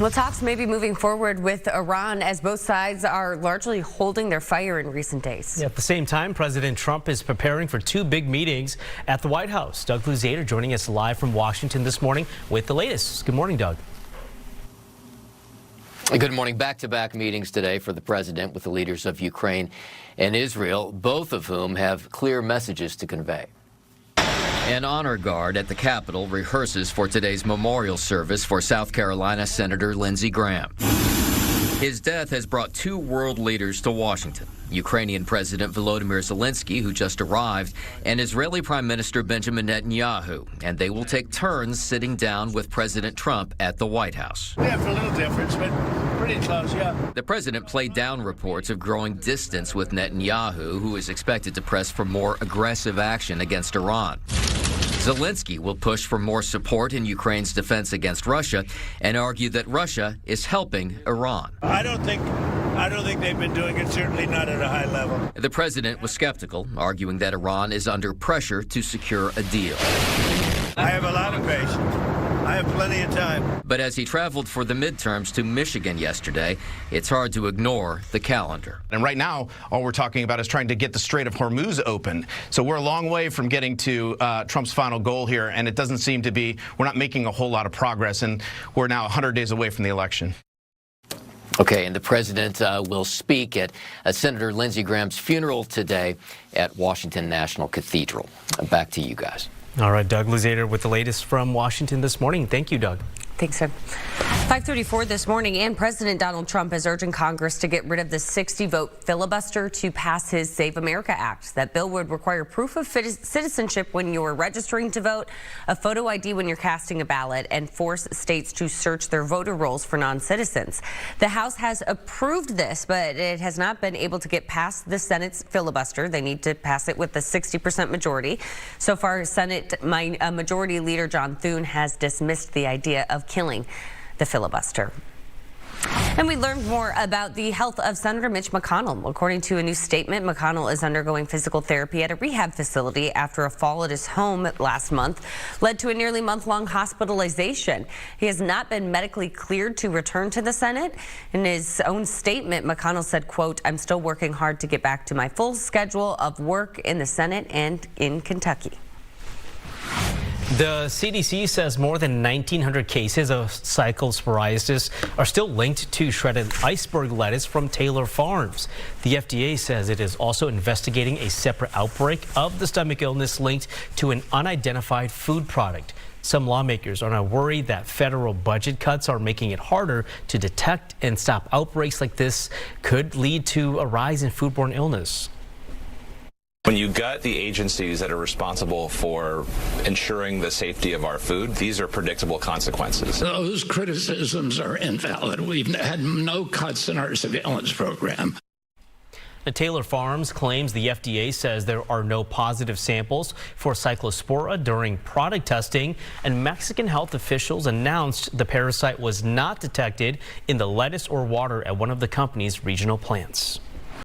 Well, talks may be moving forward with Iran as both sides are largely holding their fire in recent days. At the same time, President Trump is preparing for two big meetings at the White House. Doug Luzader joining us live from Washington this morning with the latest. Good morning, Doug. Good morning. Back-to-back meetings today for the president with the leaders of Ukraine and Israel, both of whom have clear messages to convey. An honor guard at the Capitol rehearses for today's memorial service for South Carolina Senator Lindsey Graham. His death has brought two world leaders to Washington, Ukrainian President Volodymyr Zelenskyy, who just arrived, and Israeli Prime Minister Benjamin Netanyahu, and they will take turns sitting down with President Trump at the White House. Yeah, for a little difference, but pretty close, yeah. The president played down reports of growing distance with Netanyahu, who is expected to press for more aggressive action against Iran. Zelenskyy will push for more support in Ukraine's defense against Russia and argue that Russia is helping Iran. I don't think they've been doing it, certainly not at a high level. The president was skeptical, arguing that Iran is under pressure to secure a deal. I have a lot of patience. I have plenty of time. But as he traveled for the midterms to Michigan yesterday, it's hard to ignore the calendar. And right now, all we're talking about is trying to get the Strait of Hormuz open. So we're a long way from getting to Trump's final goal here, and it doesn't seem to be, we're not making a whole lot of progress, and we're now 100 days away from the election. Okay, and the president will speak at Senator Lindsey Graham's funeral today at Washington National Cathedral. Back to you guys. All right, Doug Luzader with the latest from Washington this morning. Thank you, Doug. Thanks, sir. 5:34 this morning, and President Donald Trump is urging Congress to get rid of the 60-vote filibuster to pass his Save America Act. That bill would require proof of citizenship when you're registering to vote, a photo ID when you're casting a ballot, and force states to search their voter rolls for non-citizens. The House has approved this, but it has not been able to get past the Senate's filibuster. They need to pass it with a 60% majority. So far, Senate Majority Leader John Thune has dismissed the idea of killing the filibuster. And we learned more about the health of Senator Mitch McConnell. According to a new statement, McConnell is undergoing physical therapy at a rehab facility after a fall at his home last month led to a nearly month-long hospitalization. He has not been medically cleared to return to the Senate. In his own statement, McConnell said, quote, "I'm still working hard to get back to my full schedule of work in the Senate and in Kentucky." The CDC says more than 1,900 cases of cyclosporiasis are still linked to shredded iceberg lettuce from Taylor Farms. The FDA says it is also investigating a separate outbreak of the stomach illness linked to an unidentified food product. Some lawmakers are now worried that federal budget cuts are making it harder to detect and stop outbreaks like this could lead to a rise in foodborne illness. When you gut the agencies that are responsible for ensuring the safety of our food, these are predictable consequences. Those criticisms are invalid. We've had no cuts in our surveillance program. The Taylor Farms claims the FDA says there are no positive samples for cyclospora during product testing, and Mexican health officials announced the parasite was not detected in the lettuce or water at one of the company's regional plants.